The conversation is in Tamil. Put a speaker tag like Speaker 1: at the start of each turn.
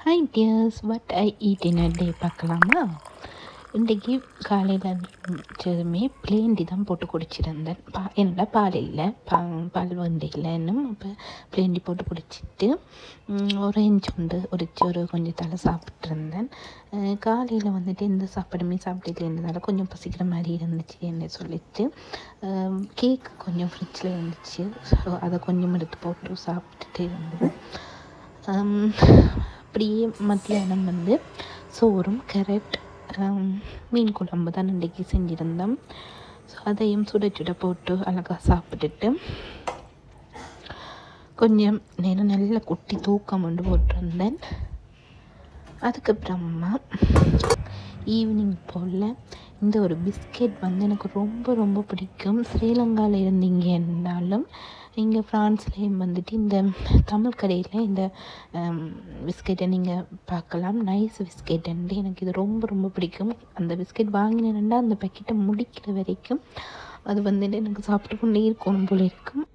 Speaker 1: Hi dears, what I eat in a day பார்க்கலாமா? இன்றைக்கி காலையில் எழுந்திரிச்சதுமே பிளேன் டீ தான் போட்டு குடிச்சிருந்தேன். என்னோட பால் இல்லை, பால் வந்து இல்லைன்னும் அப்போ பிளேன் டீ போட்டு குடிச்சிட்டு ஆரஞ்சு உண்டு ஒரு கொஞ்சம் தலை சாப்பிட்ருந்தேன். காலையில் வந்துட்டு எந்த சாப்பாடுமே சாப்பிட்டு இருந்ததால் கொஞ்சம் பசிக்கிற மாதிரி இருந்துச்சு என்ன சொல்லிட்டு கேக்கு கொஞ்சம் ஃப்ரிட்ஜில் இருந்துச்சு. ஸோ அதை கொஞ்சம் எடுத்து போட்டு சாப்பிட்டுட்டு இருந்தேன். அப்படியே மத்தியானம் வந்து சோறும் கேரட் மீன் குழம்பு தான் இன்றைக்கி செஞ்சுருந்தோம். ஸோ அதையும் சுட சுட போட்டு அழகாக சாப்பிட்டுட்டு கொஞ்சம் நேரம் நல்ல குட்டி தூக்கம் கொண்டு போட்டிருந்தேன். அதுக்கப்புறமா ஈவினிங் போல் இந்த ஒரு பிஸ்கெட் வந்து எனக்கு ரொம்ப ரொம்ப பிடிக்கும். ஸ்ரீலங்காவில் இருந்தீங்கன்னாலும் இங்கே ஃப்ரான்ஸ்லேயும் வந்துட்டு இந்த தமிழ் கடையில் இந்த பிஸ்கெட்டை நீங்கள் பார்க்கலாம். நைஸ் பிஸ்கெட்டுன்ட்டு எனக்கு இது ரொம்ப ரொம்ப பிடிக்கும். அந்த பிஸ்கெட் வாங்கினேன்னா அந்த பேக்கெட்டை முடிக்கிற வரைக்கும் அது வந்துட்டு எனக்கு சாப்பிட்டு கொண்டே இருக்கணும் போல் இருக்கும்.